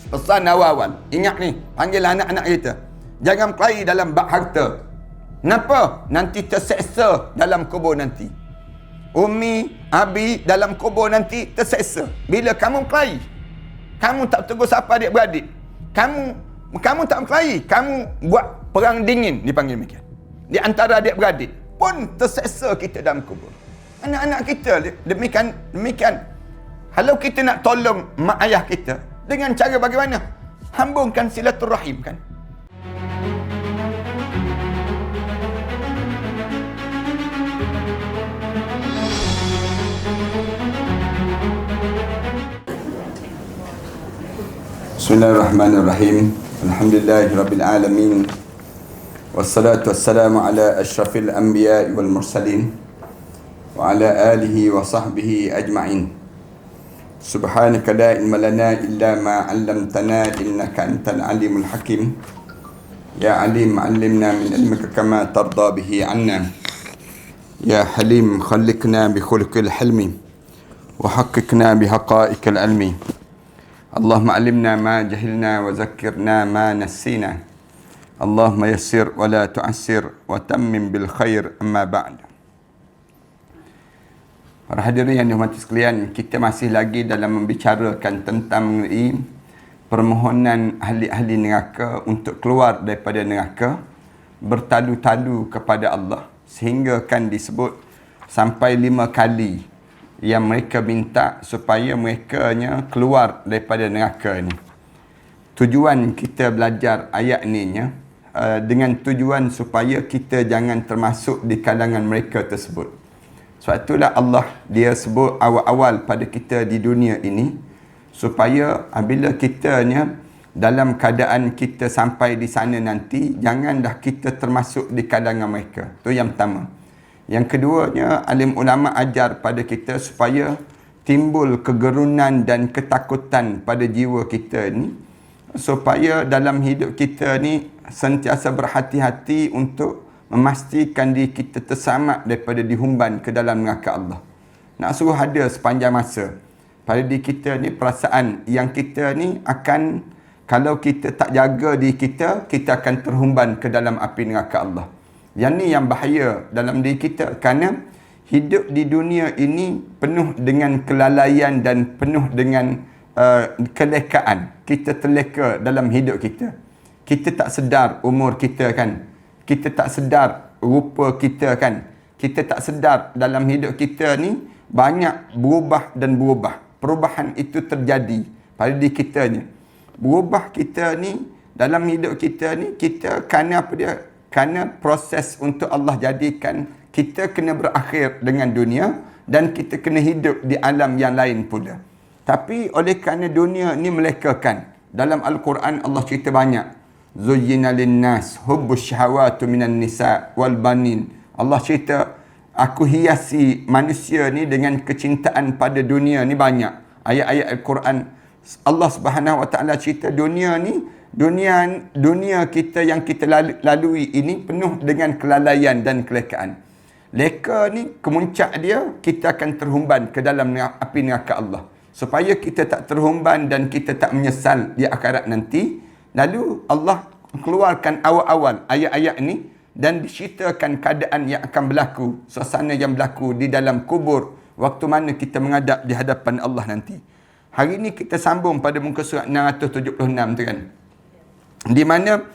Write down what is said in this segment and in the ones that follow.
Pesan awal-awal. Ingat ni, panggil anak-anak kita. Jangan berkelahi dalam bab harta. Kenapa? Nanti terseksa dalam kubur nanti. Umi, Abi dalam kubur nanti terseksa. Bila kamu berkelahi, kamu tak tegur siapa adik-beradik. Kamu tak berkelahi, kamu buat perang dingin, dipanggil demikian. Di antara adik-beradik pun terseksa kita dalam kubur. Anak-anak kita demikian. Kalau kita nak tolong mak ayah kita, dengan cara bagaimana? Hambungkan silaturahim kan. Bismillahirrahmanirrahim. Alhamdulillahirabbil alamin. Wassalatu wassalamu ala asyrafil anbiya'i wal mursalin wa ala alihi wa sahbihi ajma'in. Subhanaka la ilma lana illa ma 'allamtana innaka antal alimul hakim. Ya alim 'allimna min ilmika kama tarda bihi 'anna. Ya halim khalliqna bi khuluqil hilmi wa haqqiqna bi haqa'iqil ilmi. Allahumma 'allimna ma jahilna wa zakkirna ma nassina. Allahumma yassir wa la tu'assir wa tammim bil khair, amma ba'd. Para hadirin yang dihormati sekalian, kita masih lagi dalam membicarakan tentang mengenai permohonan ahli-ahli neraka untuk keluar daripada neraka, bertalu-talu kepada Allah, sehingga kan disebut sampai 5 kali yang mereka minta supaya merekanya keluar daripada neraka ni. Tujuan kita belajar ayat ni dengan tujuan supaya kita jangan termasuk di kalangan mereka tersebut. Sebab itulah Allah dia sebut awal-awal pada kita di dunia ini, supaya apabila kitanya dalam keadaan kita sampai di sana nanti, janganlah kita termasuk di kalangan mereka. Itu yang pertama. Yang keduanya, alim ulama ajar pada kita supaya timbul kegerunan dan ketakutan pada jiwa kita ni, supaya dalam hidup kita ni sentiasa berhati-hati untuk memastikan diri kita terselamat daripada dihumban ke dalam neraka Allah. Nak suruh ada sepanjang masa pada diri kita ni perasaan yang kita ni akan, kalau kita tak jaga diri kita, kita akan terhumban ke dalam api neraka Allah. Yang ni yang bahaya dalam diri kita, kerana hidup di dunia ini penuh dengan kelalaian dan penuh dengan kelekaan. Kita terleka dalam hidup kita. Kita tak sedar umur kita kan. Kita tak sedar rupa kita kan. Kita tak sedar dalam hidup kita ni banyak berubah dan berubah. Perubahan itu terjadi pada diri kita ni. Berubah kita ni dalam hidup kita ni, kita kerana apa dia? Kerana proses untuk Allah jadikan kita kena berakhir dengan dunia dan kita kena hidup di alam yang lain pula. Tapi oleh kerana dunia ni melekakan, dalam Al-Quran Allah cerita banyak. Zuyyina linnas hubbus syahawatu minan nisa wal banin. Allah cerita, aku hiasi manusia ni dengan kecintaan pada dunia ni banyak. Ayat-ayat Al-Quran Allah Subhanahu Wa Taala cerita dunia ni, dunia kita yang kita lalui ini penuh dengan kelalaian dan kelekaan. Leka ni kemuncak dia, kita akan terhumban ke dalam api neraka Allah. Supaya kita tak terhumban dan kita tak menyesal di akhirat nanti, lalu Allah keluarkan awal-awal ayat-ayat ni dan diceritakan keadaan yang akan berlaku, suasana yang berlaku di dalam kubur waktu mana kita menghadap di hadapan Allah nanti. Hari ni kita sambung pada muka surat 676 tu kan. Di mana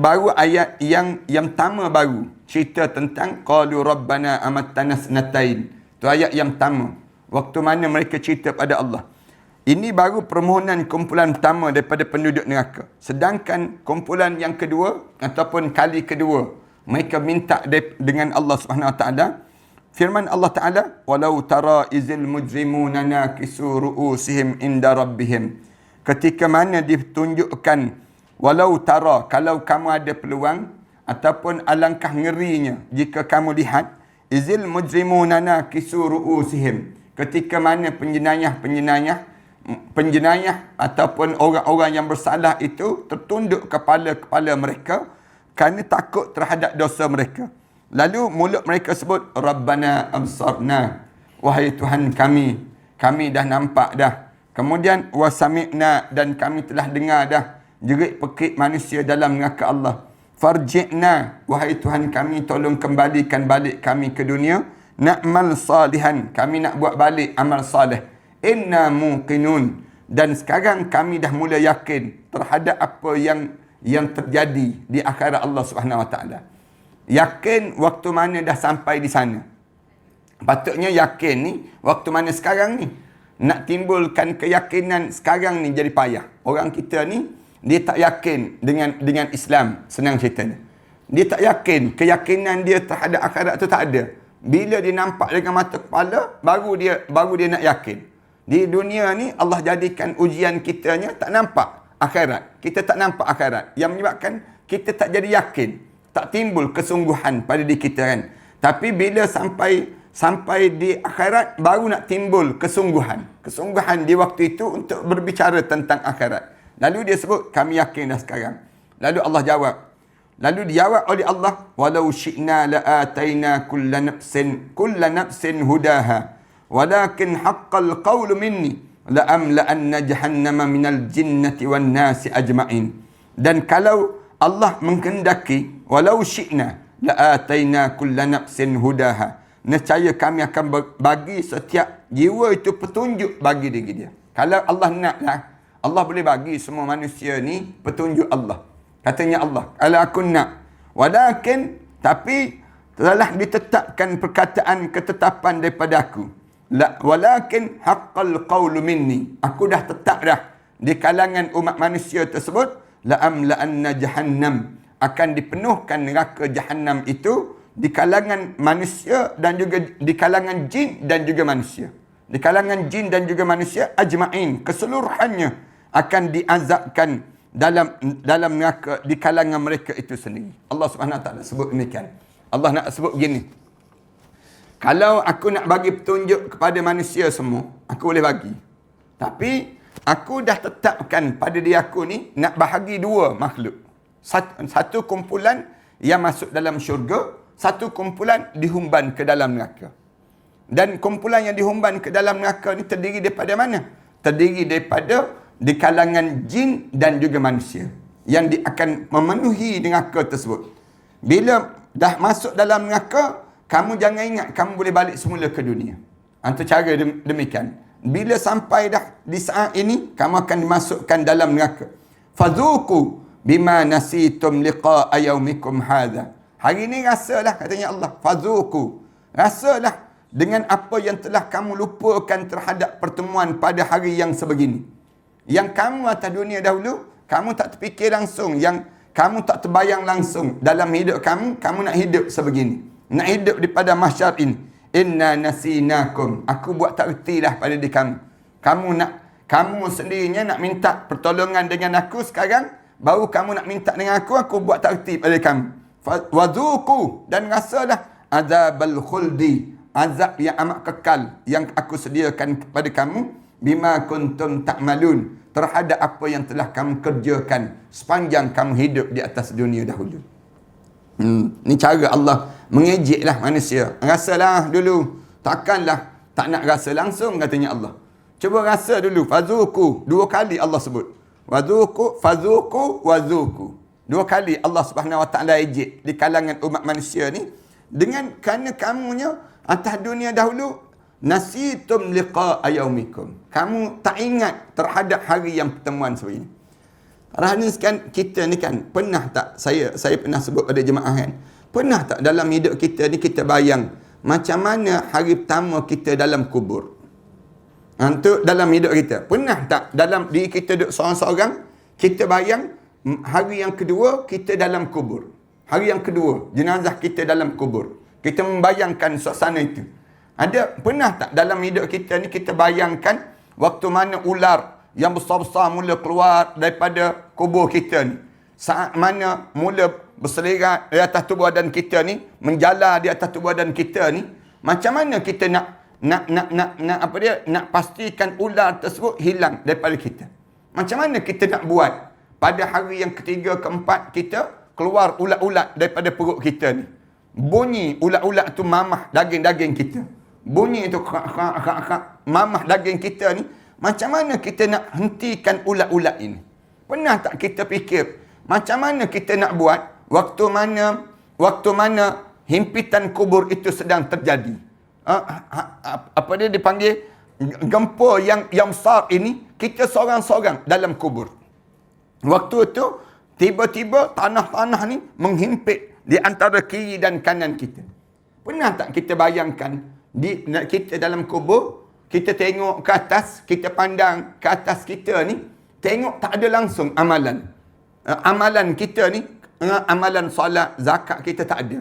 baru ayat yang pertama baru cerita tentang qalu rabbana amattana sanatain. Tu ayat yang pertama. Waktu mana mereka cerita pada Allah. Ini baru permohonan kumpulan pertama daripada penduduk neraka. Sedangkan kumpulan yang kedua ataupun kali kedua, mereka minta dengan Allah Subhanahu Wa Taala. Firman Allah Taala, walau tara izil mujrimuna nakisu ru'usihim inda rabbihim. Ketika mana ditunjukkan, walau tara, kalau kamu ada peluang ataupun alangkah ngerinya jika kamu lihat, izil mujrimuna nakisu ru'usihim. Ketika mana penjenayah ataupun orang-orang yang bersalah itu tertunduk kepala-kepala mereka kerana takut terhadap dosa mereka. Lalu mulut mereka sebut, Rabbana absarna. Wahai Tuhan kami dah nampak dah. Kemudian wasami'na, dan kami telah dengar dah jerit pekik manusia dalam neraka Allah. Farji'na, wahai Tuhan kami, tolong kembalikan balik kami ke dunia. Na'mal salihan, kami nak buat balik amal salih. Inna muqinun, dan sekarang kami dah mula yakin terhadap apa yang terjadi di akhirat Allah Subhanahu Wa Taala. Yakin waktu mana dah sampai di sana. Patutnya yakin ni waktu mana sekarang ni. Nak timbulkan keyakinan sekarang ni jadi payah. Orang kita ni dia tak yakin dengan Islam, senang ceritanya. Dia tak yakin, keyakinan dia terhadap akhirat tu tak ada. Bila dia nampak dengan mata kepala, baru dia nak yakin. Di dunia ni Allah jadikan ujian kitanya tak nampak akhirat. Kita tak nampak akhirat. Yang menyebabkan kita tak jadi yakin. Tak timbul kesungguhan pada diri kita kan. Tapi bila sampai di akhirat, baru nak timbul kesungguhan. Kesungguhan di waktu itu untuk berbicara tentang akhirat. Lalu dia sebut, kami yakin dah sekarang. Lalu Allah jawab. Lalu dijawab oleh Allah, walau syi'na la'ataina kulla nafsin hudaha. Walakin haqqal qawlu minni la'amla'anna jahannama minal jinnati wan nasi ajma'in. Dan kalau Allah menghendaki, walau syi'na la'ataina kulla nafsin hudaha, nescaya kami akan bagi setiap jiwa itu petunjuk bagi diri dia. Kalau Allah naklah, Allah boleh bagi semua manusia ni petunjuk Allah. Katanya Allah, kalau aku nak. Walakin, tapi telah ditetapkan perkataan ketetapan daripada aku. Walakin haqqal qawlu minni. Aku dah tetap dah di kalangan umat manusia tersebut. La'amla'anna jahannam. Akan dipenuhkan neraka jahannam itu di kalangan manusia dan juga di kalangan jin dan juga manusia. Di kalangan jin dan juga manusia ajma'in, keseluruhannya akan diazabkan dalam neraka di kalangan mereka itu sendiri. Allah Subhanahu Wa Taala sebut demikian. Allah nak sebut begini. Kalau aku nak bagi petunjuk kepada manusia semua, aku boleh bagi. Tapi aku dah tetapkan pada diri aku ni nak bahagi dua makhluk. Satu kumpulan yang masuk dalam syurga, satu kumpulan dihumban ke dalam neraka. Dan kumpulan yang dihumban ke dalam neraka ni terdiri daripada mana? Terdiri daripada di kalangan jin dan juga manusia yang akan memenuhi neraka tersebut. Bila dah masuk dalam neraka, kamu jangan ingat kamu boleh balik semula ke dunia. Itu cara demikian. Bila sampai dah di saat ini, kamu akan dimasukkan dalam neraka. Fadhuku bima nasitum liqa'a yaumikum hadha. Hari ini rasalah, katanya Allah. Fadhuku. Rasalah dengan apa yang telah kamu lupakan terhadap pertemuan pada hari yang sebegini. Yang kamu atas dunia dahulu, kamu tak terfikir langsung. Yang kamu tak terbayang langsung. Dalam hidup kamu nak hidup sebegini. Nak hidup di pada mahsyar ini. Inna nasinakum. Aku buat tak reti dah pada diri kamu. Kamu sendirinya nak minta pertolongan dengan aku sekarang. Baru kamu nak minta dengan aku buat tak reti pada kamu. Wadhuku. Dan rasalah azabal khuldi. Azab yang amat kekal yang aku sediakan kepada kamu. Bima kuntum ta'malun. Terhadap apa yang telah kamu kerjakan sepanjang kamu hidup di atas dunia dahulu. Ni cara Allah mengejeklah manusia. Rasalah dulu. Takkanlah tak nak rasa langsung, katanya Allah. Cuba rasa dulu. Fadhuku. Dua kali Allah sebut. Wadhuku, fadhuku, wadhuku. Dua kali Allah Subhanahu Wa Taala ejek di kalangan umat manusia ni. Kerana kamunya atas dunia dahulu, nasitum liqa'a yaumikum. Kamu tak ingat terhadap hari yang pertemuan sebegini. Kan kita ni kan, pernah tak, saya pernah sebut pada jemaah kan, pernah tak dalam hidup kita ni kita bayang macam mana hari pertama kita dalam kubur? Untuk dalam hidup kita. Pernah tak dalam diri kita duduk seorang-seorang, kita bayang hari yang kedua kita dalam kubur. Hari yang kedua, jenazah kita dalam kubur. Kita membayangkan suasana itu. Pernah tak dalam hidup kita ni kita bayangkan waktu mana ular yang besar-besar mula keluar daripada kubur kita ni. Saat mana mula berselerak di atas tubuh badan kita ni, menjala di atas tubuh badan kita ni, macam mana kita nak pastikan ular tersebut hilang daripada kita? Macam mana kita nak buat pada hari yang ketiga, keempat kita keluar ulat-ulat daripada perut kita ni? Bunyi ulat-ulat tu mamah daging-daging kita. Bunyi itu mamah daging kita ni macam mana kita nak hentikan ulat-ulat ini? Pernah tak kita fikir, macam mana kita nak buat waktu mana himpitan kubur itu sedang terjadi? Apa dia dipanggil? Gempa yang besar ini, kita seorang-seorang dalam kubur. Waktu itu, tiba-tiba tanah-tanah ni menghimpit di antara kiri dan kanan kita. Pernah tak kita bayangkan, kita dalam kubur, kita tengok ke atas, kita pandang ke atas kita ni, tengok tak ada langsung amalan. Amalan kita ni, amalan solat, zakat kita tak ada.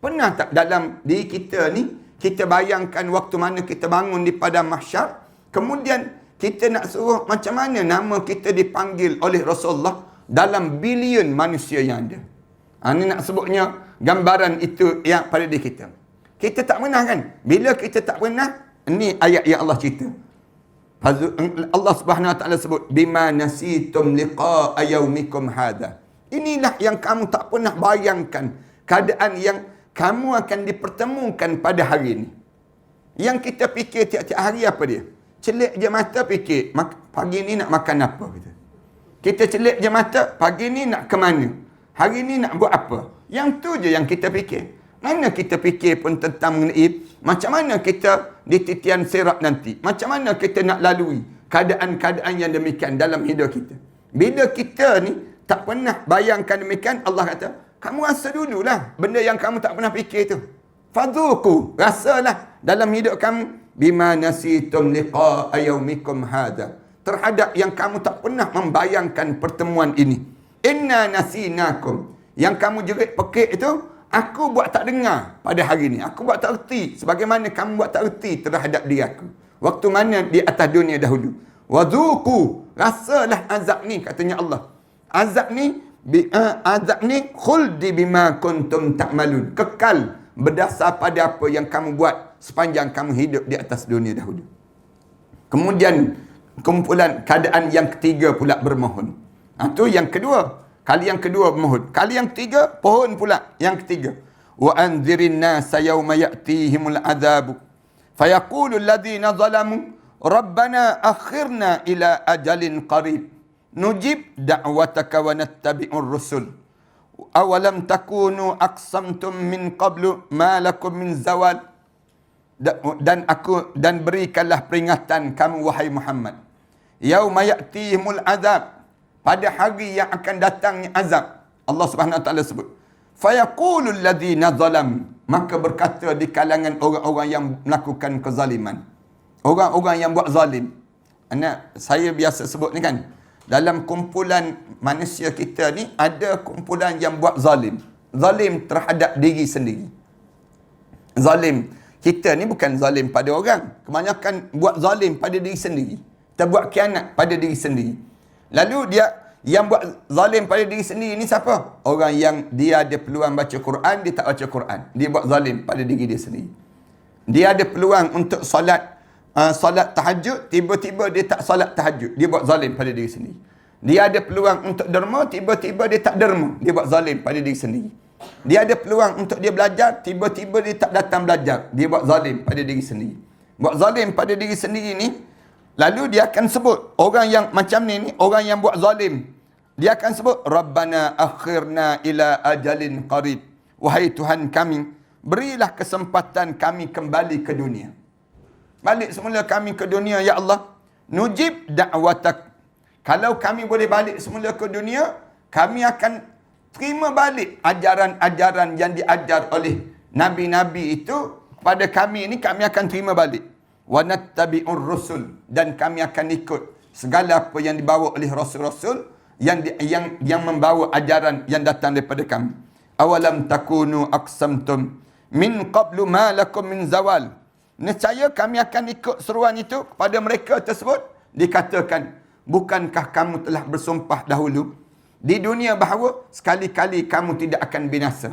Pernah tak dalam diri kita ni, kita bayangkan waktu mana kita bangun di padang mahsyar, kemudian kita nak suruh macam mana nama kita dipanggil oleh Rasulullah dalam bilion manusia yang ada. Ini nak sebutnya gambaran itu yang pada diri kita. Kita tak pernah kan? Bila kita tak pernah, ini ayat yang Allah cerita. Allah Subhanahu Wa Taala sebut, bima nasitum liqa'a yaumikum hadha. Inilah yang kamu tak pernah bayangkan, keadaan yang kamu akan dipertemukan pada hari ini. Yang kita fikir tiap-tiap hari apa dia? Celik je mata fikir, pagi ni nak makan apa? Kita celik je mata, pagi ni nak ke mana? Hari ni nak buat apa? Yang tu je yang kita fikir. Mana kita fikir pun tentang mengenai macam mana kita di titian sirat nanti. Macam mana kita nak lalui keadaan-keadaan yang demikian dalam hidup kita. Bila kita ni tak pernah bayangkan demikian, Allah kata, kamu rasa dululah benda yang kamu tak pernah fikir tu. Fadhuku, rasalah dalam hidup kamu. Bima nasitum liqa'a yaumikum hadha. Terhadap yang kamu tak pernah membayangkan pertemuan ini. Inna nasinakum. Yang kamu jerit pekik itu, aku buat tak dengar pada hari ini. Aku buat tak erti. Sebagaimana kamu buat tak erti terhadap diri aku. Waktu mana di atas dunia dahulu. Wadhuku, rasalah azab ni, katanya Allah. Azab ni khuldi bima kuntum ta'malun. Kekal berdasar pada apa yang kamu buat sepanjang kamu hidup di atas dunia dahulu. Kemudian kumpulan keadaan yang ketiga pula bermohon. Itu yang kedua. Kali yang kedua bermohon. Kali yang ketiga pohon pula yang ketiga. Wa anzirin nasa yawma ya'tihimul adzabu fayaqulu alladhina zalamu rabbana akhirna ila ajalin qarib nujib da'wataka wa nattabi'ur rusul awalam takunu aqsamtum min qablu ma lakum min zawal. Dan berikanlah peringatan kamu wahai Muhammad, yauma ya'tihimul azab, pada hari yang akan datangnya azab. Allah Subhanahu Wa Taala sebut, fayaqulu alladhina zalam, maka berkata di kalangan orang-orang yang melakukan kezaliman, orang-orang yang buat zalim. Saya biasa sebut ni kan, dalam kumpulan manusia kita ni, ada kumpulan yang buat zalim. Zalim terhadap diri sendiri. Zalim. Kita ni bukan zalim pada orang. Kebanyakan buat zalim pada diri sendiri. Kita buat khianat pada diri sendiri. Lalu dia yang buat zalim pada diri sendiri ni siapa? Orang yang dia ada peluang baca Quran, dia tak baca Quran. Dia buat zalim pada diri dia sendiri. Dia ada peluang untuk solat tahajud, tiba-tiba dia tak solat tahajud. Dia buat zalim pada diri sendiri. Dia ada peluang untuk derma, tiba-tiba dia tak derma. Dia buat zalim pada diri sendiri. Dia ada peluang untuk dia belajar, tiba-tiba dia tak datang belajar. Dia buat zalim pada diri sendiri. Buat zalim pada diri sendiri ni, lalu dia akan sebut, orang yang macam ni, orang yang buat zalim, dia akan sebut, Rabbana akhirna ila ajalin qarib. Wahai Tuhan kami, berilah kesempatan kami kembali ke dunia. Balik semula kami ke dunia, ya Allah. Nujib da'watak. Kalau kami boleh balik semula ke dunia, kami akan terima balik ajaran-ajaran yang diajar oleh Nabi-Nabi itu pada kami ini, kami akan terima balik. Wa nattabi'ur rusul, dan kami akan ikut segala apa yang dibawa oleh Rasul-Rasul yang membawa ajaran yang datang daripada kami. Awalam takunu aqsamtum min qablu ma lakum min zawal. Nescaya kami akan ikut seruan itu kepada mereka tersebut. Dikatakan, bukankah kamu telah bersumpah dahulu di dunia bahawa sekali-kali kamu tidak akan binasa?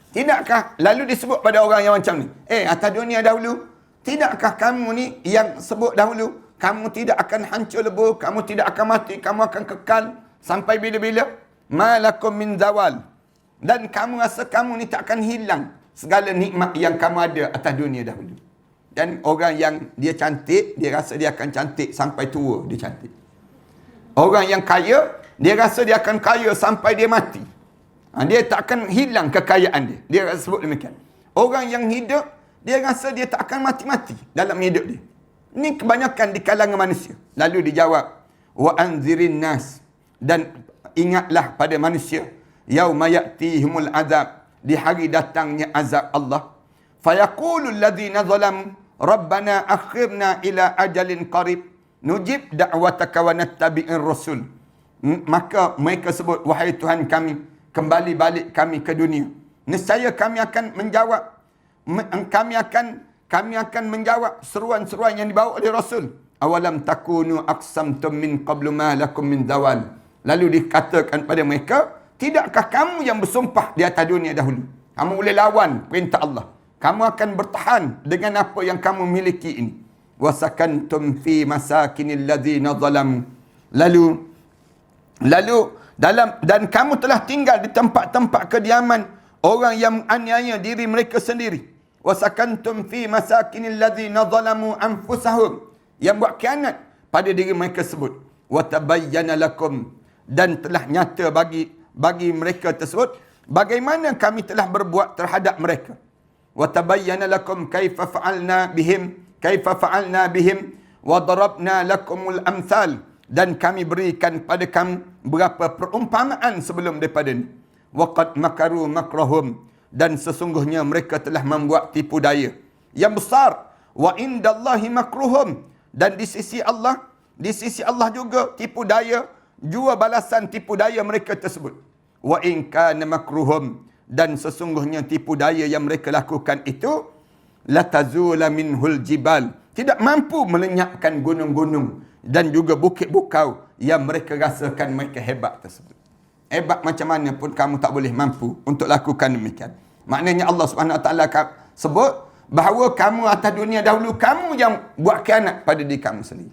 Tidakkah? Lalu disebut pada orang yang macam ni, atas dunia dahulu, tidakkah kamu ni yang sebut dahulu, kamu tidak akan hancur lebur, kamu tidak akan mati, kamu akan kekal sampai bila-bila? Malakum min zawal. Dan kamu rasa kamu ni tak akan hilang segala nikmat yang kamu ada atas dunia dahulu. kan orang yang dia cantik, dia rasa dia akan cantik sampai tua, dia cantik. Orang yang kaya, dia rasa dia akan kaya sampai dia mati. Dia tak akan hilang kekayaan dia. Dia sebut demikian. Orang yang hidup, dia rasa dia tak akan mati-mati dalam hidup dia. Ini kebanyakan di kalangan manusia. Lalu dijawab, wa anzirin nas, dan ingatlah pada manusia, yauma ya'tihimul azab, di hari datangnya azab Allah. Fayaqulul ladzina zalamu rabbana akhirna ila ajalin qarib nujib da'wataka wa nattabi'ir rasul. Maka mereka sebut, wahai Tuhan kami, kembali balik kami ke dunia. Nescaya kami akan menjawab, kami akan menjawab seruan-seruan yang dibawa oleh Rasul. Awalam takunu aqsamtum min qablu ma lakum min zawal. Lalu dikatakan pada mereka, tidakkah kamu yang bersumpah di atas dunia dahulu? Kamu boleh lawan perintah Allah. Kamu akan bertahan dengan apa yang kamu miliki ini. Wasakantum fi masakinil ladzina zalamu. Lalu dan kamu telah tinggal di tempat-tempat kediaman orang yang aniaya diri mereka sendiri. Wasakantum fi masakinil ladzina zalamu anfusahum. Yang buat khianat pada diri mereka sebut. Wa tabayyana lakum, dan telah nyata bagi mereka tersebut bagaimana kami telah berbuat terhadap mereka. Wa tabayyana lakum kaifa fa'alna bihim wa darabna lakumul amsal, dan kami berikan pada kamu berapa perumpamaan sebelum daripada ini. Wa qad makaru makrahum, dan sesungguhnya mereka telah membuat tipu daya yang besar. Wa indallahi makruhum, dan di sisi Allah juga tipu daya, jua balasan tipu daya mereka tersebut. Wa in kana makruhum, dan sesungguhnya tipu daya yang mereka lakukan itu latazula minhul jibal, tidak mampu melenyapkan gunung-gunung dan juga bukit-bukau yang mereka rasakan mereka hebat tersebut. Hebat macam mana pun kamu tak boleh mampu untuk lakukan demikian. Maknanya Allah Subhanahu Wa Taala sebut bahawa kamu atas dunia dahulu, kamu yang buat khianat pada diri kamu sendiri.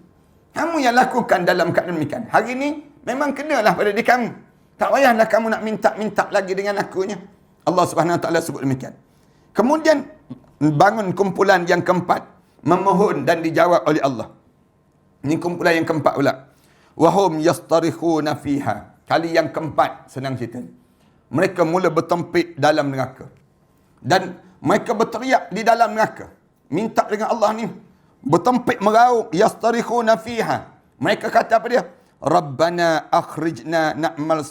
Kamu yang lakukan dalam keadaan demikian. Hari ini memang kenalah pada diri kamu. Tak payahlah kamu nak minta-minta lagi dengan akunya. Allah Subhanahu Wa Taala sebut demikian. Kemudian bangun kumpulan yang keempat, memohon dan dijawab oleh Allah. Ini kumpulan yang keempat pula. Wahum yastarikhuna fiha. Kali yang keempat, senang cerita. Mereka mula bertempik dalam neraka. Dan mereka berteriak di dalam neraka. Minta dengan Allah ni. Bertempik meraung. Yastarikhuna fiha. Mereka kata apa dia? Rabbana akhrijna na'mal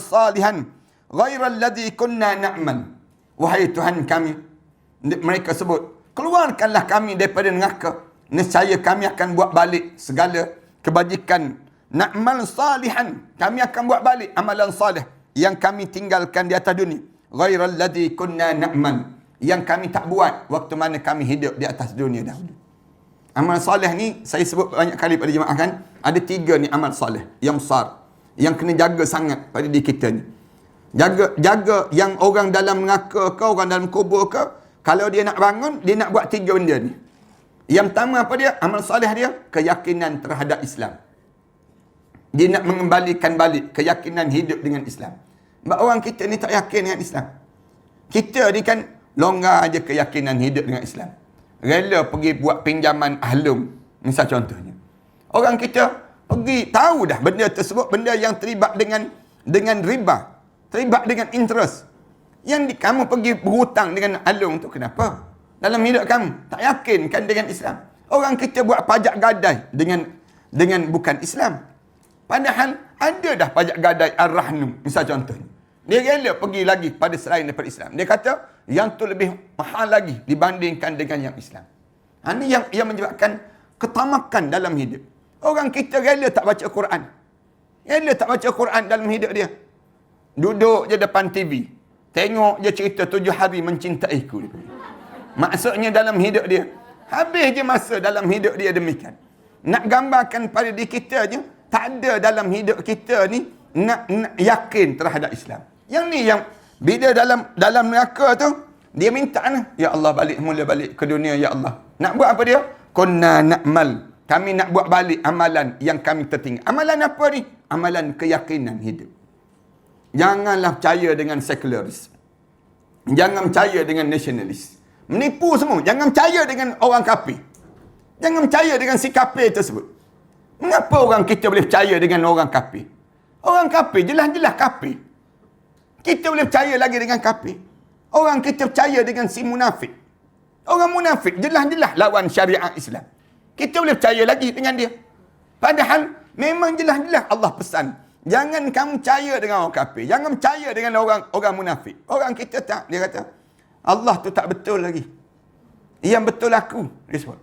salihan ghairal ladzi kunna na'mal. Wahai Tuhan kami, mereka sebut, keluarkanlah kami daripada neraka. Nescaya kami akan buat balik segala kebajikan. Na'mal salihan, kami akan buat balik amalan salih yang kami tinggalkan di atas dunia. Ghairal ladzi kunna na'mal, yang kami tak buat waktu mana kami hidup di atas dunia dahulu. Amal salih ni saya sebut banyak kali pada jemaah kan. Ada 3 ni amal salih yang besar, yang kena jaga sangat pada diri kita ni. Jaga yang orang dalam neraka ke, orang dalam kubur ke, kalau dia nak bangun, dia nak buat 3 benda ni. Yang pertama apa dia? Amal salih dia, keyakinan terhadap Islam. Dia nak mengembalikan balik keyakinan hidup dengan Islam. Sebab orang kita ni tak yakin dengan Islam. Kita ni kan longgar aja keyakinan hidup dengan Islam. Rela pergi buat pinjaman ahlum, misal contohnya. Orang kita pergi tahu dah benda tersebut, benda yang terlibat dengan riba, terlibat dengan interest. Yang kamu pergi berhutang dengan ahlum tu kenapa? Dalam hidup kamu tak yakin kan dengan Islam. Orang kita buat pajak gadai dengan bukan Islam. Padahal ada dah pajak gadai ar-rahnu, misal contohnya. Dia rela pergi lagi pada selain daripada Islam. Dia kata yang tu lebih mahal lagi dibandingkan dengan yang Islam. Ini yang menyebabkan ketamakan dalam hidup. Orang kita rela tak baca Quran. Rela tak baca Quran dalam hidup dia. Duduk je depan TV. Tengok je cerita 7 hari mencintaiku. Maksudnya dalam hidup dia. Habis je masa dalam hidup dia demikian. Nak gambarkan pada diri kita je. Tak ada dalam hidup kita ni nak yakin terhadap Islam. Yang ni yang bila dalam neraka tu dia minta ni, ya Allah mula balik ke dunia ya Allah. Nak buat apa dia? Kunna na'mal. Kami nak buat balik amalan yang kami tertinggal. Amalan apa ni? Amalan keyakinan hidup. Janganlah percaya dengan sekularis. Jangan percaya dengan nasionalis. Menipu semua. Jangan percaya dengan orang kafir. Jangan percaya dengan si kafir tersebut. Mengapa orang kita boleh percaya dengan orang kafir? Orang kafir jelas-jelas kafir. Kita boleh percaya lagi dengan kafir. Orang kita percaya dengan si munafik. Orang munafik jelas-jelas lawan syariat Islam. Kita boleh percaya lagi dengan dia. Padahal memang jelas-jelas Allah pesan, jangan kamu percaya dengan orang kafir. Jangan percaya dengan orang munafik. Orang kita tak. Dia kata, Allah tu tak betul lagi. Yang betul aku. Dia sebut.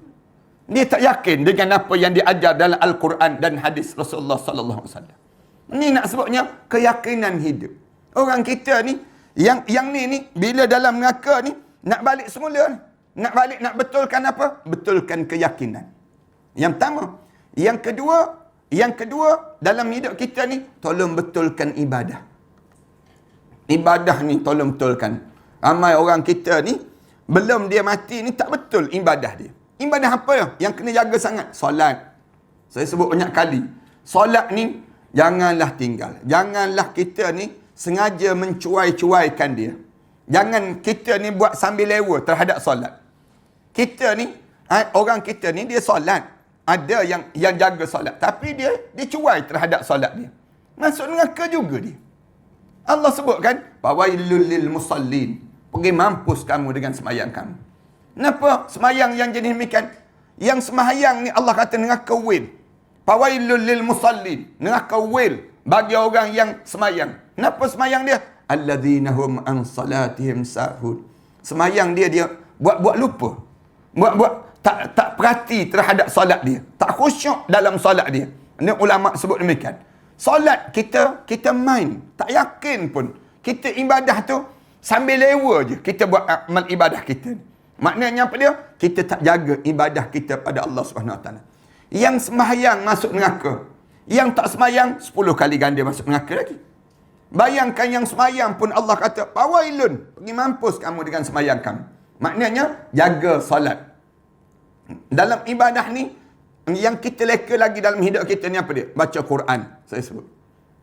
Dia tak yakin dengan apa yang diajar dalam Al-Quran dan hadis Rasulullah sallallahu alaihi wasallam. Ini nak sebutnya keyakinan hidup. Orang kita ni, yang ni bila dalam neraka ni, nak balik semula. Nak balik, nak betulkan apa? Betulkan keyakinan. Yang pertama. Yang kedua, dalam hidup kita ni, tolong betulkan ibadah. Ibadah ni tolong betulkan. Ramai orang kita ni, belum dia mati ni, tak betul ibadah dia. Ibadah apa yang kena jaga sangat? Solat. Saya sebut banyak kali. Solat ni, janganlah tinggal. Janganlah kita ni, sengaja mencuai-cuaikan dia. Jangan kita ni buat sambil lewa terhadap solat. Kita ni, orang kita ni, dia solat. Ada yang jaga solat. Tapi dia cuai terhadap solat dia. Masuk neraka juga dia. Allah sebutkan, fawailul lil musallin. Pergi mampus kamu dengan semayang kamu. Kenapa semayang yang jenis demikian? Yang semayang ni Allah kata neraka wil. Fawailul lil musallin. Neraka wil bagi orang yang semayang. Kenapa semayang dia? Alladzina hum an salatihim sahun. Semayang dia buat lupa. Buat tak perhati terhadap solat dia. Tak khusyuk dalam solat dia. Ini ulama sebut demikian. Solat kita main. Tak yakin pun. Kita ibadah tu sambil lewa je. Kita buat amal ibadah kita. Maknanya apa dia? Kita tak jaga ibadah kita pada Allah SWT. Yang sembahyang masuk neraka. Yang tak sembahyang 10 kali ganda masuk neraka lagi. Bayangkan yang sembahyang pun Allah kata, pawailun. Pergi mampus kamu dengan sembahyang kamu. Maknanya jaga solat. Dalam ibadah ni, yang kita leka lagi dalam hidup kita ni apa dia? Baca Quran, saya sebut.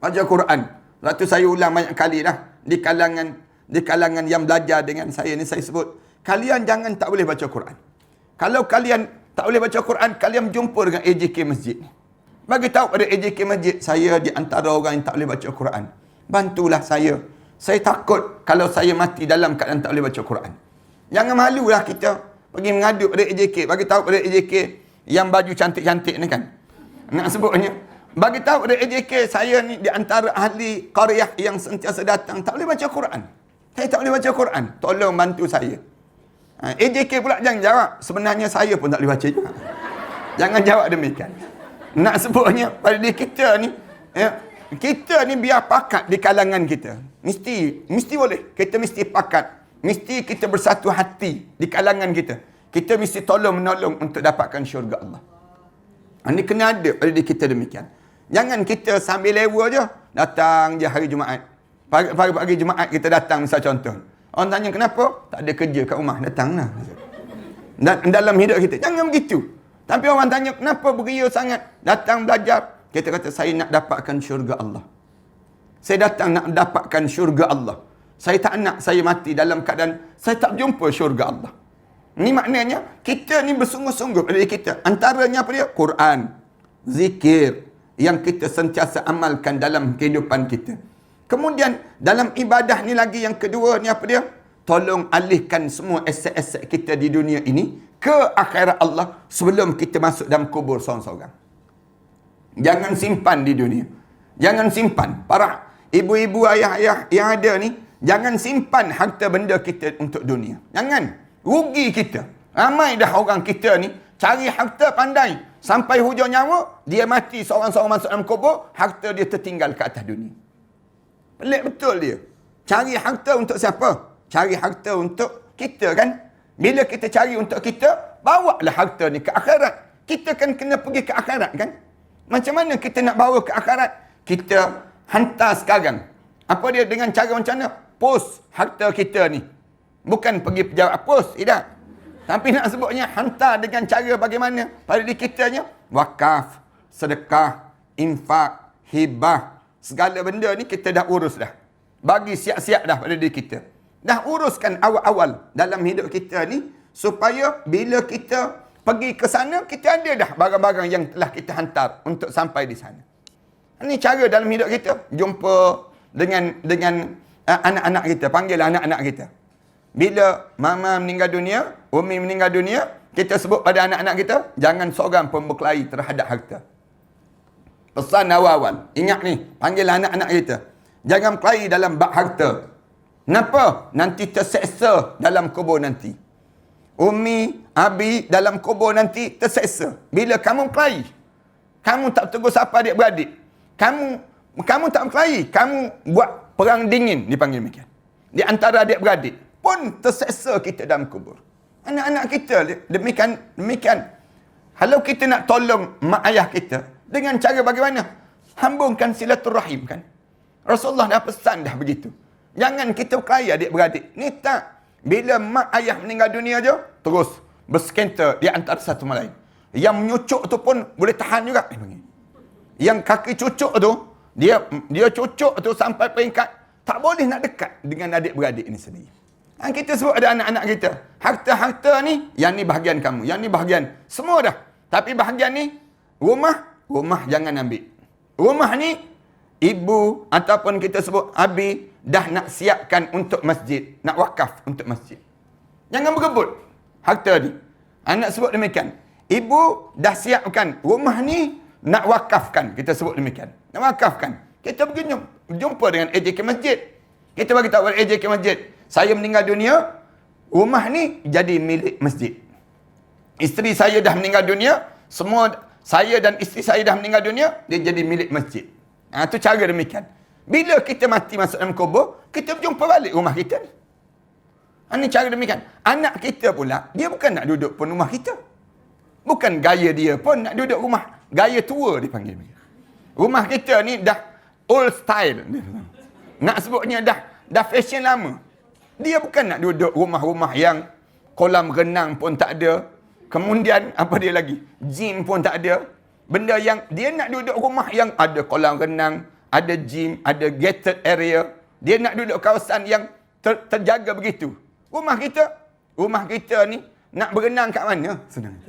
Baca Quran. Waktu saya ulang banyak kali dah. Di kalangan yang belajar dengan saya ni, saya sebut, kalian jangan tak boleh baca Quran. Kalau kalian tak boleh baca Quran, kalian jumpa dengan AJK Masjid ni. Bagi tahu pada AJK Masjid, saya di antara orang yang tak boleh baca Quran. Bantulah saya. Saya takut kalau saya mati dalam keadaan tak boleh baca Quran. Jangan malulah kita pergi mengadu pada AJK. Bagi tahu pada AJK yang baju cantik-cantik ni kan. Nak sebutnya. Bagi tahu pada AJK, saya ni di antara ahli qaryah yang sentiasa datang tak boleh baca Quran. Saya tak boleh baca Quran. Tolong bantu saya. AJK pula jangan jawab. Sebenarnya saya pun tak boleh baca juga. Jangan jawab demikian. Nak sebutnya pada diri kita ni, kita ni biar pakat di kalangan kita. Mesti boleh. Kita mesti pakat. Mesti kita bersatu hati di kalangan kita. Kita mesti tolong-menolong untuk dapatkan syurga Allah. Ini kena ada pada diri kita demikian. Jangan kita sambil lewa je. Datang je hari Jumaat. Pagi Jumaat kita datang misal contoh. Orang tanya kenapa? Tak ada kerja kat rumah. Datanglah. Dan dalam hidup kita. Jangan begitu. Tapi orang tanya kenapa beria sangat? Datang belajar. Kita kata saya nak dapatkan syurga Allah. Saya datang nak dapatkan syurga Allah. Saya tak nak saya mati dalam keadaan saya tak jumpa syurga Allah. Ini maknanya kita ni bersungguh-sungguh pada diri kita. Antaranya apa dia? Quran, zikir yang kita sentiasa amalkan dalam kehidupan kita. Kemudian dalam ibadah ni lagi yang kedua ni apa dia? Tolong alihkan semua aset-aset kita di dunia ini ke akhirat Allah sebelum kita masuk dalam kubur seorang-seorang. Jangan simpan di dunia. Jangan simpan. Para ibu-ibu, ayah-ayah yang ada ni, jangan simpan harta benda kita untuk dunia. Jangan. Rugi kita. Ramai dah orang kita ni cari harta pandai. Sampai hujung nyawa, dia mati seorang-seorang masuk dalam kubur, harta dia tertinggal ke atas dunia. Pelik betul dia. Cari harta untuk siapa? Cari harta untuk kita kan? Bila kita cari untuk kita, bawalah harta ni ke akhirat. Kita kan kena pergi ke akhirat kan? Macam mana kita nak bawa ke akhirat? Kita hantar sekarang. Apa dia dengan cara macam mana? Post harta kita ni. Bukan pergi pejabat pos, tidak. Tapi nak sebutnya hantar dengan cara bagaimana? Pada diri kitanya, wakaf, sedekah, infak, hibah, segala benda ni kita dah urus dah. Bagi siap-siap dah pada diri kita. Dah uruskan awal-awal dalam hidup kita ni, supaya bila kita pergi ke sana, kita ada dah barang-barang yang telah kita hantar untuk sampai di sana. Ini cara dalam hidup kita. Jumpa dengan anak-anak kita. Panggil anak-anak kita. Bila mama meninggal dunia, umi meninggal dunia, kita sebut pada anak-anak kita, jangan seorang pun berkelahi terhadap harta. Pesan awal-awal. Ingat ni, panggil anak-anak kita. Jangan berkelahi dalam bab harta. Kenapa? Nanti terseksa dalam kubur nanti. Umi, abi dalam kubur nanti terseksa. Bila kamu berkelahi, kamu tak tegur sapa adik-beradik. Kamu tak berkelahi, kamu buat perang dingin, dipanggil demikian. Di antara adik-beradik pun terseksa kita dalam kubur. Anak-anak kita demikian. Kalau kita nak tolong mak ayah kita, dengan cara bagaimana? Hambungkan silaturahim kan. Rasulullah dah pesan dah begitu. Jangan kita berkelahi adik-beradik. Ni tak. Bila mak ayah meninggal dunia je, terus bersekenter di antara satu sama lain. Yang menyucuk tu pun boleh tahan juga. Yang kaki cucuk tu, dia cucuk tu sampai peringkat tak boleh nak dekat dengan adik-beradik ini sendiri. Kita sebut ada anak-anak kita. Harta-harta ni, yang ni bahagian kamu. Yang ni bahagian. Semua dah. Tapi bahagian ni, rumah jangan ambil. Rumah ni, ibu ataupun kita sebut abi, dah nak siapkan untuk masjid. Nak wakaf untuk masjid. Jangan berebut harta ni. Anak sebut demikian. Ibu dah siapkan rumah ni, nak wakafkan. Kita sebut demikian. Nak wakafkan. Kita pergi jumpa dengan AJK Masjid. Kita bagi tahu kepada AJK Masjid. Saya meninggal dunia, rumah ni jadi milik masjid. Isteri saya dah meninggal dunia, semua saya dan isteri saya dah meninggal dunia, dia jadi milik masjid. Itu cara demikian. Bila kita mati masuk dalam kubur, kita jumpa balik rumah kita ni. Ini cara demikian. Anak kita pula, dia bukan nak duduk pun rumah kita. Bukan gaya dia pun nak duduk rumah. Gaya tua dipanggil. Rumah kita ni dah old style. Nak sebutnya dah fashion lama. Dia bukan nak duduk rumah-rumah yang kolam renang pun tak ada. Kemudian apa dia lagi? Gym pun tak ada. Benda yang dia nak duduk rumah yang ada kolam renang, ada gym, ada gated area. Dia nak duduk kawasan yang terjaga begitu. Rumah kita ni nak berenang kat mana? Senang.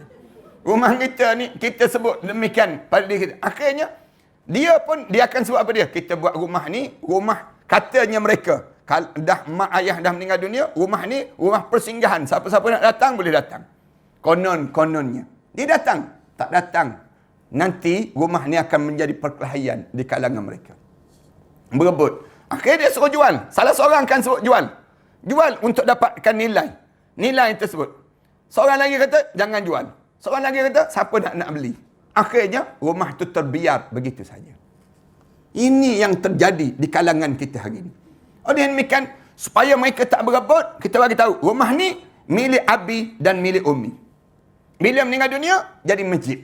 Rumah kita ni, kita sebut demikian pada diri kita. Akhirnya, dia akan sebut apa dia? Kita buat rumah ni, rumah katanya mereka. Kalau dah mak ayah dah meninggal dunia, rumah ni, rumah persinggahan. Siapa-siapa nak datang, boleh datang. Kononnya. Dia datang. Tak datang. Nanti, rumah ni akan menjadi perkelahian di kalangan mereka. Berebut. Akhirnya dia suruh jual. Salah seorang akan suruh jual. Jual untuk dapatkan nilai. Nilai tersebut. Seorang lagi kata, jangan jual. Seorang lagi kata, siapa nak beli? Akhirnya, rumah itu terbiar begitu saja. Ini yang terjadi di kalangan kita hari ini. Oleh demikian, supaya mereka tak berebut, kita bagi tahu, rumah ni milik abi dan milik umi. Bila meninggal dunia, jadi masjid.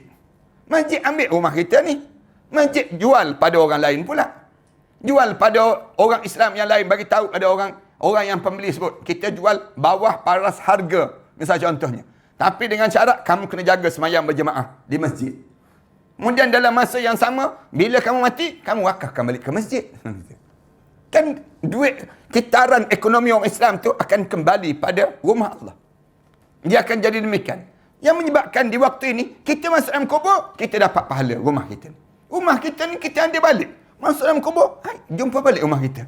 Masjid ambil rumah kita ni. Masjid jual pada orang lain pula. Jual pada orang Islam yang lain, bagi tahu pada orang yang pembeli sebut, kita jual bawah paras harga. Misal contohnya. Tapi dengan syarat, kamu kena jaga semayang berjemaah di masjid. Kemudian dalam masa yang sama, bila kamu mati, kamu wakafkan balik ke masjid. Kan duit, kitaran ekonomi orang Islam tu akan kembali pada rumah Allah. Dia akan jadi demikian. Yang menyebabkan di waktu ini, kita masuk dalam kubur, kita dapat pahala rumah kita. Rumah kita ni kita ambil balik. Masuk dalam kubur, jumpa balik rumah kita.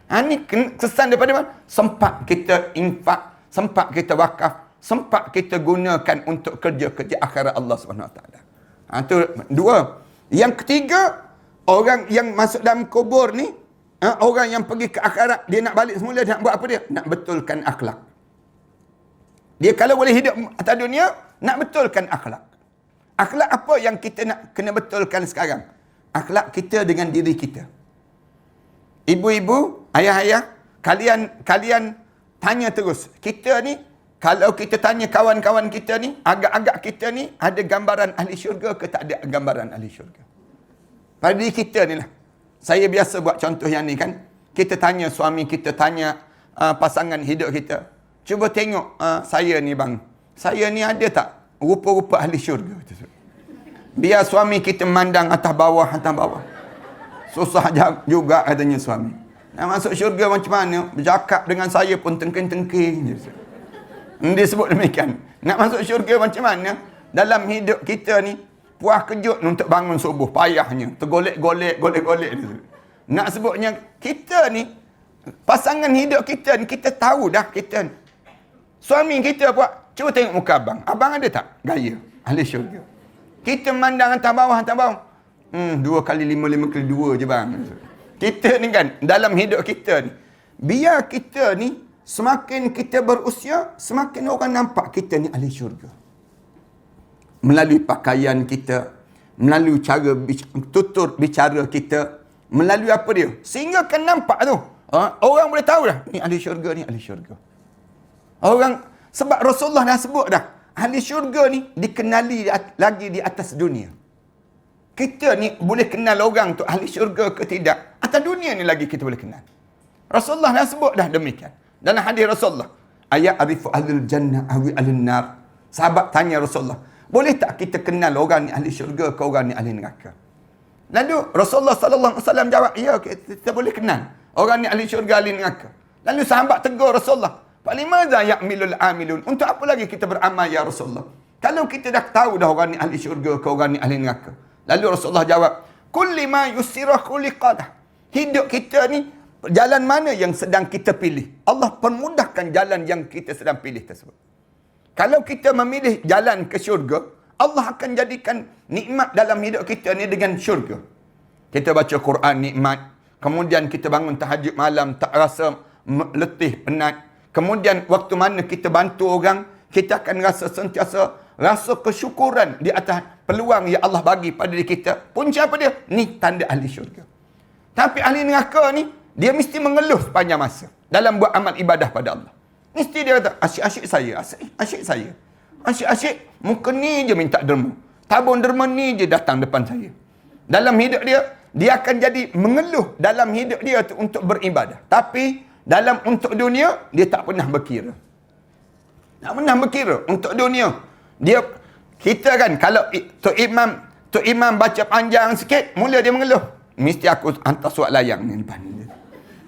Ini kesan daripada mana? Sempat kita infak, sempat kita wakaf, sempat kita gunakan untuk kerja-kerja akhirat Allah SWT. Itu dua. Yang ketiga, orang yang masuk dalam kubur ni, orang yang pergi ke akhirat, dia nak balik semula, dia nak buat apa dia? Nak betulkan akhlak. Dia kalau boleh hidup atas dunia, nak betulkan akhlak. Akhlak apa yang kita nak kena betulkan sekarang? Akhlak kita dengan diri kita. Ibu-ibu, ayah-ayah, kalian tanya terus. Kita ni, kalau kita tanya kawan-kawan kita ni, agak-agak kita ni, ada gambaran ahli syurga ke tak ada gambaran ahli syurga? Pada diri kita ni lah. Saya biasa buat contoh yang ni kan. Kita tanya suami, kita tanya pasangan hidup kita. Cuba tengok saya ni bang. Saya ni ada tak rupa-rupa ahli syurga? Biar suami kita memandang atas bawah. Susah juga katanya suami. Nak masuk syurga macam mana? Bercakap dengan saya pun tengking-tengking je. Dia sebut demikian. Nak masuk syurga macam mana? Dalam hidup kita ni, puas kejut untuk bangun subuh. Payahnya. Tergolek-golek. Nak sebutnya, kita ni, pasangan hidup kita ni, kita tahu dah kita ni. Suami kita buat, cuba tengok muka abang. Abang ada tak gaya? Ahli syurga. Kita memandang hantar bawah. 2 kali 5 kali 2 je bang. Kita ni kan, dalam hidup kita ni, biar kita ni, semakin kita berusia, semakin orang nampak kita ni ahli syurga. Melalui pakaian kita, melalui cara tutur bicara kita, melalui apa dia, sehingga kan nampak tu. Orang boleh tahu dah, ni ahli syurga, ni ahli syurga. Orang, sebab Rasulullah dah sebut dah, ahli syurga ni dikenali lagi di atas dunia. Kita ni boleh kenal orang tu ahli syurga ke tidak. Atas dunia ni lagi kita boleh kenal. Rasulullah dah sebut dah demikian. Dalam hadis Rasulullah, ayat arifu ahlul jannah awi ahlun nar. Sahabat tanya Rasulullah, boleh tak kita kenal orang ni ahli syurga ke orang ni ahli neraka? Lalu Rasulullah sallallahu alaihi wasallam jawab, ya, kita boleh kenal orang ni ahli syurga, ahli neraka. Lalu sahabat tegur Rasulullah, "Falimadza ya'milul amilun?" Untuk apa lagi kita beramal ya Rasulullah? Kalau kita dah tahu dah orang ni ahli syurga ke orang ni ahli neraka. Lalu Rasulullah jawab, "Kulli ma yusirah khuliqadah." Hidup kita ni, jalan mana yang sedang kita pilih? Allah permudahkan jalan yang kita sedang pilih tersebut. Kalau kita memilih jalan ke syurga, Allah akan jadikan nikmat dalam hidup kita ni dengan syurga. Kita baca Quran nikmat. Kemudian kita bangun tahajud malam, tak rasa letih, penat. Kemudian waktu mana kita bantu orang, kita akan rasa sentiasa rasa kesyukuran di atas peluang yang Allah bagi pada diri kita. Punca apa dia? Ni tanda ahli syurga. Tapi ahli neraka ni, dia mesti mengeluh sepanjang masa dalam buat amal ibadah pada Allah. Mesti dia kata, asyik-asyik saya, asyik saya. Asyik-asyik, muka ni je minta derma. Tabung derma ni je datang depan saya. Dalam hidup dia, dia akan jadi mengeluh dalam hidup dia tu untuk beribadah. Tapi, dalam untuk dunia, dia tak pernah berkira. Tak pernah berkira untuk dunia. Kita kan, kalau Tok Imam baca panjang sikit, mula dia mengeluh. Mesti aku hantar surat layang ni depan dia.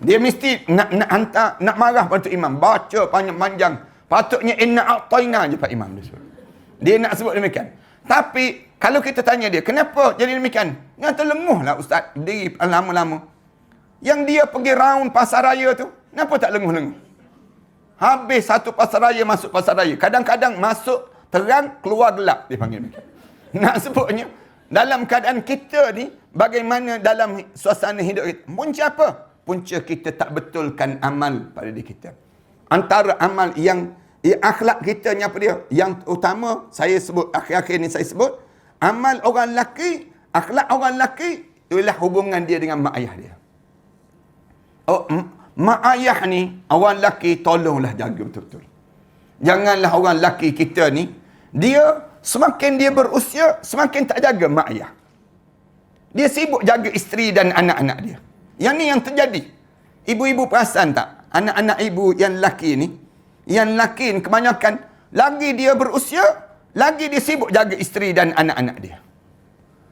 Dia mesti nak hantar, nak marah pada Tok Imam. Baca panjang-panjang. Patutnya inna a'tayna je Pak Imam dia sebut. Dia nak sebut demikian. Tapi, kalau kita tanya dia, kenapa jadi demikian? Dia terlenguh lah Ustaz. Dia lama-lama. Yang dia pergi round pasar raya tu, kenapa tak lenguh-lenguh? Habis satu pasar raya, masuk pasar raya. Kadang-kadang masuk terang, keluar gelap, dia panggil demikian. Nak sebutnya, dalam keadaan kita ni, bagaimana dalam suasana hidup kita. Punca apa? Punca kita tak betulkan amal pada diri kita. Antara amal yang akhlak kita ni apa dia? Yang utama, saya sebut, akhir-akhir ni saya sebut, amal orang lelaki, akhlak orang lelaki, ialah hubungan dia dengan mak ayah dia. Mak ayah ni, orang lelaki, tolonglah jaga betul-betul. Janganlah orang lelaki kita ni, dia semakin dia berusia, semakin tak jaga mak ayah. Dia sibuk jaga isteri dan anak-anak dia. Yang ni yang terjadi. Ibu-ibu perasan tak? Anak-anak ibu yang lelaki ni, yang lelaki ni kebanyakan, lagi dia berusia, lagi dia sibuk jaga isteri dan anak-anak dia.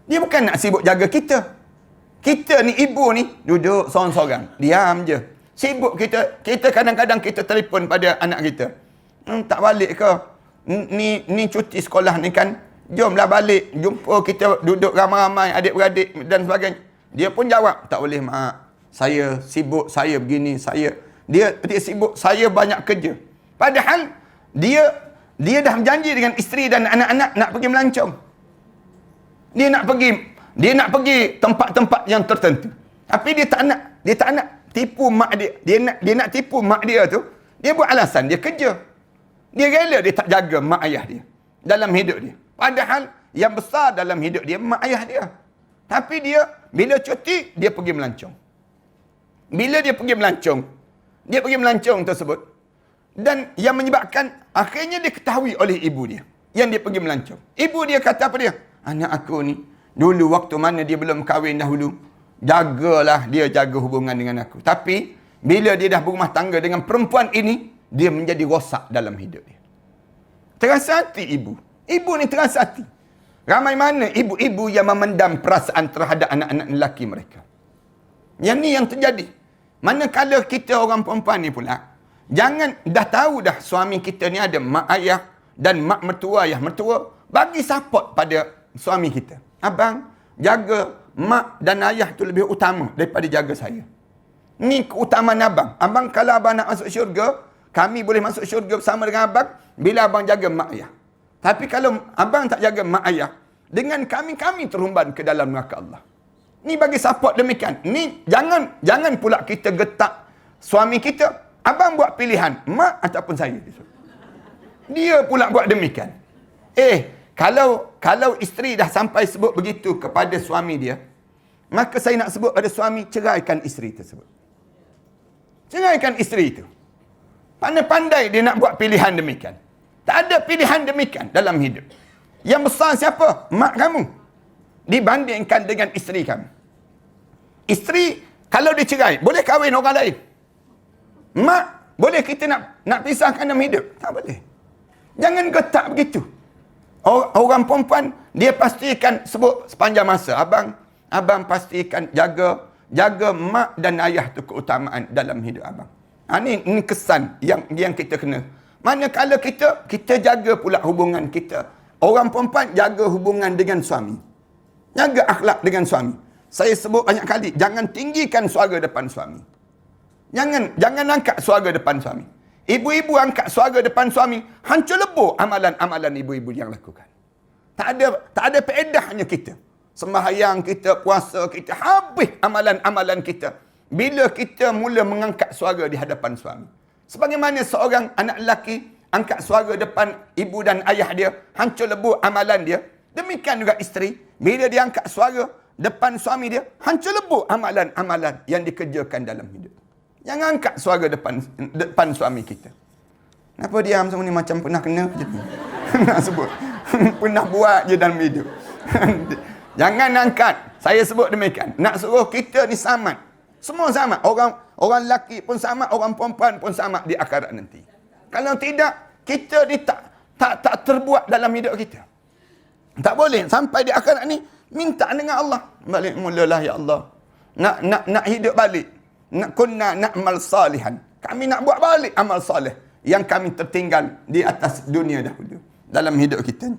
Dia bukan nak sibuk jaga kita. Kita ni, ibu ni, duduk sorang-sorang. Diam je. Sibuk kita kadang-kadang kita telefon pada anak kita. Tak balik ke? Ni cuti sekolah ni kan. Jomlah balik. Jumpa kita duduk ramai-ramai adik-beradik dan sebagainya. Dia pun jawab, tak boleh mak. Saya sibuk, saya begini, dia sibuk, saya banyak kerja. Padahal dia dah berjanji dengan isteri dan anak-anak nak pergi melancong. Dia nak pergi tempat-tempat yang tertentu. Tapi dia tak nak tipu mak dia. Dia nak tipu mak dia tu. Dia buat alasan, dia kerja. Dia rela dia tak jaga mak ayah dia dalam hidup dia. Padahal yang besar dalam hidup dia mak ayah dia. Tapi dia bila cuti dia pergi melancong. Bila dia pergi melancong tersebut, dan yang menyebabkan akhirnya diketahui oleh ibu dia yang dia pergi melancong. Ibu dia kata apa dia? Anak aku ni dulu waktu mana dia belum kahwin dahulu, jagalah dia jaga hubungan dengan aku. Tapi bila dia dah berumah tangga dengan perempuan ini, dia menjadi rosak dalam hidup dia. Terasa hati ibu. Ibu ni terasa hati. Ramai mana ibu-ibu yang memendam perasaan terhadap anak-anak lelaki mereka. Yang ni yang terjadi. Manakala kita orang perempuan ni pula, jangan, dah tahu dah suami kita ni ada mak ayah dan mak mertua, ayah mertua, bagi support pada suami kita. Abang, jaga mak dan ayah tu lebih utama daripada jaga saya. Ni keutamaan abang. Abang, kalau abang nak masuk syurga, kami boleh masuk syurga bersama dengan abang bila abang jaga mak ayah. Tapi kalau abang tak jaga mak ayah, dengan kami terhumban ke dalam neraka Allah. Ni bagi support demikian. Ni jangan pula kita getak suami kita. Abang buat pilihan, mak ataupun saya. Dia pula buat demikian. Kalau isteri dah sampai sebut begitu kepada suami dia, maka saya nak sebut pada suami, ceraikan isteri tersebut. Ceraikan isteri itu. Pandai-pandai dia nak buat pilihan demikian. Tak ada pilihan demikian dalam hidup. Yang besar siapa? Mak kamu. Dibandingkan dengan isteri kamu. Isteri, kalau dia cerai, boleh kahwin orang lain. Mak, boleh kita nak pisahkan dalam hidup? Tak boleh. Jangan getak begitu. Orang perempuan, dia pastikan sebut sepanjang masa. Abang pastikan jaga mak dan ayah tu keutamaan dalam hidup abang. Ini kesan yang kita kena. Manakala kita jaga pula hubungan kita. Orang perempuan jaga hubungan dengan suami. Jaga akhlak dengan suami. Saya sebut banyak kali, jangan tinggikan suara depan suami. Jangan angkat suara depan suami. Ibu-ibu angkat suara depan suami, hancur lebur amalan-amalan ibu-ibu yang lakukan. Tak ada faedahnya kita. Sembahyang kita, puasa kita, habis amalan-amalan kita bila kita mula mengangkat suara di hadapan suami. Sebagaimana seorang anak lelaki angkat suara depan ibu dan ayah dia, hancur lebur amalan dia. Demikian juga isteri, bila dia angkat suara depan suami dia, hancur lebur amalan-amalan yang dikerjakan dalam hidup. Jangan angkat suara depan suami kita. Kenapa diam semua ni macam pernah kena je tu? Nak sebut. Pernah buat je dalam hidup. Jangan angkat. Saya sebut demikian. Nak suruh kita ni sama. Semua sama. Orang lelaki pun sama, orang perempuan pun sama di akhirat nanti. Kalau tidak, kita ni tak terbuat dalam hidup kita. Tak boleh. Sampai di akhirat ni, minta dengan Allah. Balik mulalah ya Allah. Nak hidup balik. Nak amal salihan. Kami nak buat balik amal salih yang kami tertinggal di atas dunia dahulu. Dalam hidup kita.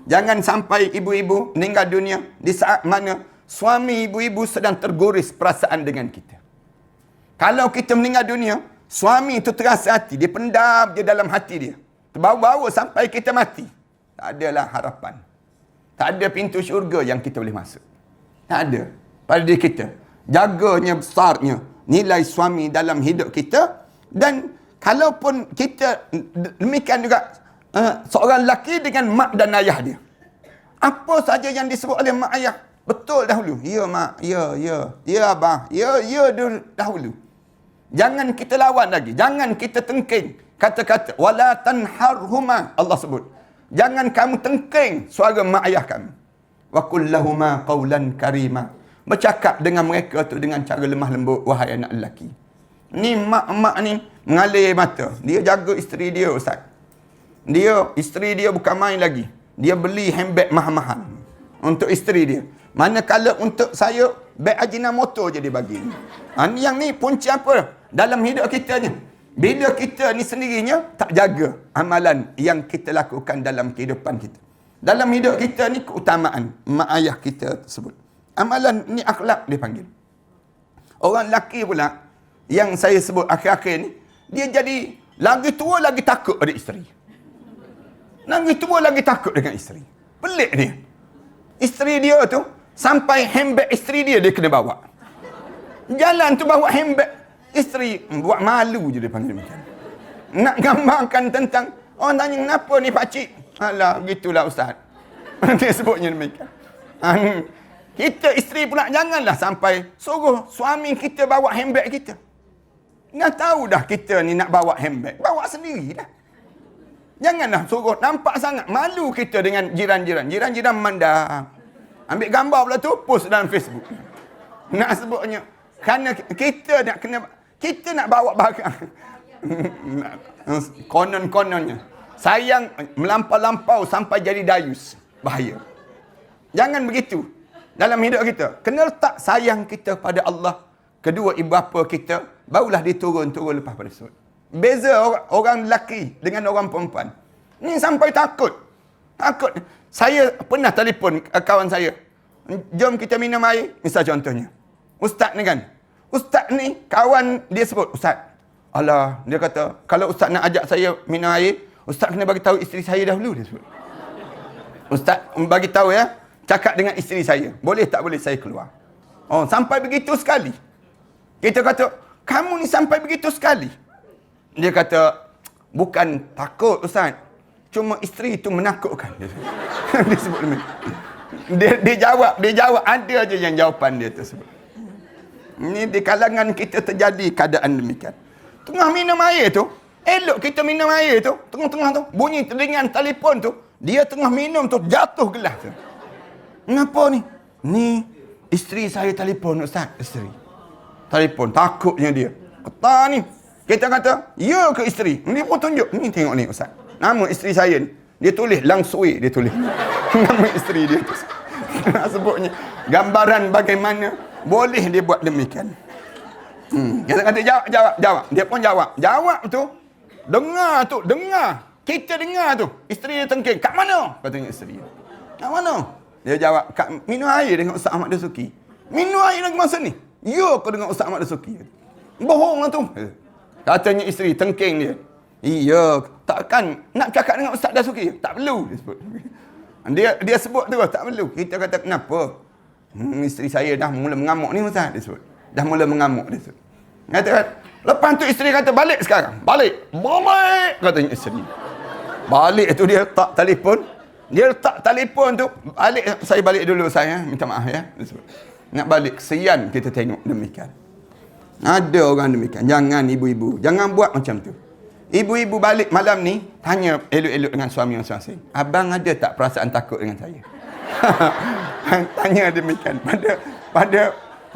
Jangan sampai ibu-ibu meninggal dunia di saat mana suami ibu-ibu sedang terguris perasaan dengan kita. Kalau kita meninggal dunia, suami itu terasa hati. Dia pendam je dalam hati dia. Terbawa-bawa sampai kita mati. Tak adalah harapan. Tak ada pintu syurga yang kita boleh masuk. Tak ada. Pada diri kita. Jaganya besarnya nilai suami dalam hidup kita. Dan kalaupun kita demikian juga seorang lelaki dengan mak dan ayah dia. Apa saja yang disebut oleh mak ayah, betul dahulu. Ya mak, ya abah, ya dahulu. Jangan kita lawan lagi. Jangan kita tengking kata-kata. Wala tanharhuma, Allah sebut. Jangan kamu tengking suara mak ayah kamu. Wa qul lahuma qawlan karima. Bercakap dengan mereka tu dengan cara lemah lembut, wahai anak lelaki. Ni mak-mak ni mengalir mata. Dia jaga isteri dia, ustaz. Isteri dia bukan main lagi. Dia beli handbag mahal-mahal untuk isteri dia. Manakala untuk saya, beg Ajinomoto je dia bagi. Yang ni punca apa? Dalam hidup kita ni. Bila kita ni sendirinya tak jaga amalan yang kita lakukan dalam kehidupan kita. Dalam hidup kita ni keutamaan mak ayah kita tersebut. Amalan ni akhlak dia panggil. Orang lelaki pula yang saya sebut akhir-akhir ni, dia jadi lagi tua lagi takut pada isteri. Lagi tua lagi takut dengan isteri. Pelik dia. Isteri dia tu sampai handbag isteri dia kena bawa. Jalan tu bawa handbag isteri, buat malu je dia panggil macam. Nak gambarkan tentang orang tanya kenapa ni pakcik? Alah, gitulah ustaz. Dia sebutnya demikian. Kita isteri pula janganlah sampai suruh suami kita bawa handbag kita. Dah tahu dah kita ni nak bawa handbag, bawa sendiri dah. Janganlah suruh, nampak sangat malu kita dengan jiran-jiran. Jiran-jiran memandang. Ambil gambar pula tu, post dalam Facebook. Nak sebutnya, kerana kita nak bawa barang. Konon-kononnya. Sayang melampau-lampau sampai jadi dayus. Bahaya. Jangan begitu. Dalam hidup kita, kena letak sayang kita pada Allah, kedua ibu bapa kita barulah dia turun lepas pada sujud. Beza orang lelaki dengan orang perempuan. Ni sampai takut. Saya pernah telefon kawan saya. Jom kita minum air. Misal contohnya. Ustaz ni kan. Ustaz ni kawan dia sebut. Ustaz. Alah, dia kata, kalau Ustaz nak ajak saya minum air, Ustaz kena bagi tahu isteri saya dahulu, dia sebut. Ustaz bagi tahu ya, cakap dengan isteri saya. Boleh tak boleh saya keluar? Oh, sampai begitu sekali. Kita kata, kamu ni sampai begitu sekali. Dia kata, bukan takut Ustaz. Cuma isteri itu menakutkan. Dia sebut demikian. Dia jawab. Ada aja yang jawapan dia tersebut. Ini di kalangan kita terjadi keadaan demikian. Tengah minum air tu, elok kita minum air tu, tengah-tengah tu, bunyi telingan telefon tu, dia tengah minum tu, jatuh gelas tu. Kenapa ni? Ni, isteri saya telefon Ustaz, isteri. Telefon, takutnya dia. Kata ni, kita kata, ya ke isteri? Dia pun tunjuk, ni tengok ni Ustaz. Nama isteri saya ni. Dia tulis, Langsui dia tulis. Nama isteri dia tu. Nak sebutnya, gambaran bagaimana boleh dia buat demikian. Kita kata jawab. Dia pun jawab. Jawab tu, dengar. Kita dengar tu. Isteri dia tengking. Kat mana? Katanya isteri dia. Kat mana? Dia jawab, kat minum air dengan Ustaz Ahmad Dasuki. Minum air lagi masa ni? Ya, kau dengan Ustaz Ahmad Dasuki. Bohong lah tu. Katanya isteri, tengking dia. Iya, takkan nak cakap dengan Ustaz Dasuki? Tak perlu. Dia sebut. Dia sebut tu, tak perlu. Kita kata, kenapa? Isteri saya dah mula mengamuk ni Ustaz. Dia sebut. Dah mula mengamuk dia tu. Kata, lepas tu isteri kata, balik sekarang. Balik. Katanya isteri. Balik tu dia letak telefon. Dia letak telefon tu. Balik. Saya balik dulu saya. Minta maaf ya. Nak balik. Kesian kita tengok demikian. Ada orang demikian. Jangan ibu-ibu. Jangan buat macam tu. Ibu-ibu balik malam ni. Tanya elok-elok dengan suami masing-masing. Abang ada tak perasaan takut dengan saya? Tanya demikian.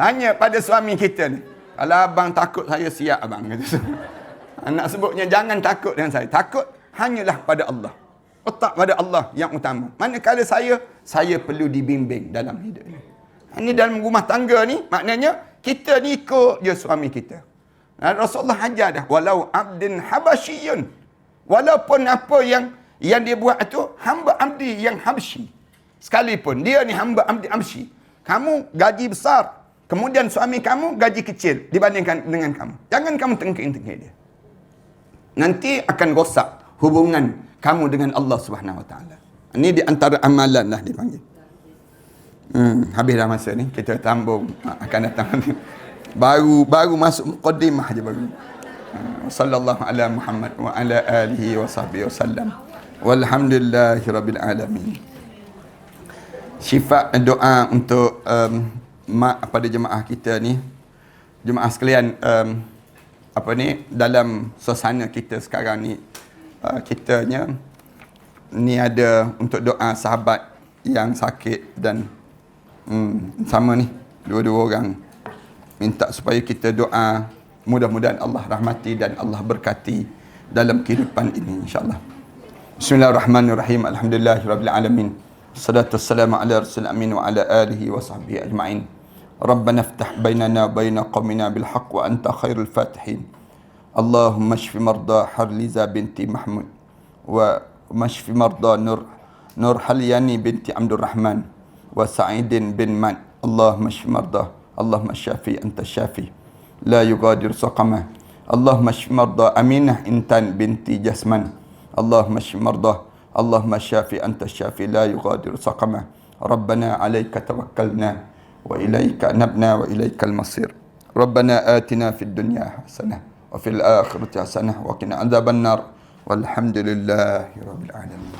Tanya pada suami kita ni. Kalau abang takut, saya siap abang. Nak sebutnya, jangan takut dengan saya. Takut hanyalah pada Allah. Letak pada Allah yang utama. Manakala saya perlu dibimbing dalam hidup ini. Ini dalam rumah tangga ni, maknanya kita ni ikut je suami kita. Rasulullah ajar dah. Walau abdin habasyiyun. Walaupun apa yang dia buat itu, hamba abdi yang habsyi. Sekalipun dia ni hamba abdi habsyi. Kamu gaji besar. Kemudian suami kamu gaji kecil dibandingkan dengan kamu. Jangan kamu tengking-tengking dia. Nanti akan rosak hubungan kamu dengan Allah Subhanahu Wa Taala. Ini di antara amalan lah dipanggil. Habis dah masa ni. Kita tambung akan datang. Baru masuk muqaddimah je baru. Sallallahu ala Muhammad wa ala alihi wa sahbihi wasallam. Walhamdulillahirabbil alamin. Sifat doa untuk mak pada jemaah kita ni, jemaah sekalian, dalam suasana kita sekarang ni, kitanya ni ada untuk doa sahabat yang sakit dan sama ni, dua-dua orang minta supaya kita doa, mudah-mudahan Allah rahmati dan Allah berkati dalam kehidupan ini insya-Allah. Bismillahirrahmanirrahim. Alhamdulillahirabbil alamin. Salatu wassalamu ala rasul amin wa ala alihi wa sahbihi ajma'in. Rabbana iftah bainana baina qaumina bil haqq wa anta khairul fatihin. Allahumma shfi marda Harliza binti Mahmud wa mashfi marda Nur Halyani binti Abdul Rahman wa Sa'idin bin Man. Allahumma shfi marda, Allahumma syafi anta syafi la yugadir saqama. Allahumma shfi marda Aminah Intan binti Jasman. Allahumma shfi marda, Allahumma syafi anta syafi la yugadir saqama. Rabbana alayka tawakkalna wa ilaika nabna wa ilaikal masir. Rabbana atina fid dunya hasanah wa fil akhirati hasanah wa qina adzaban nar. Walhamdulillahi rabbil alamin.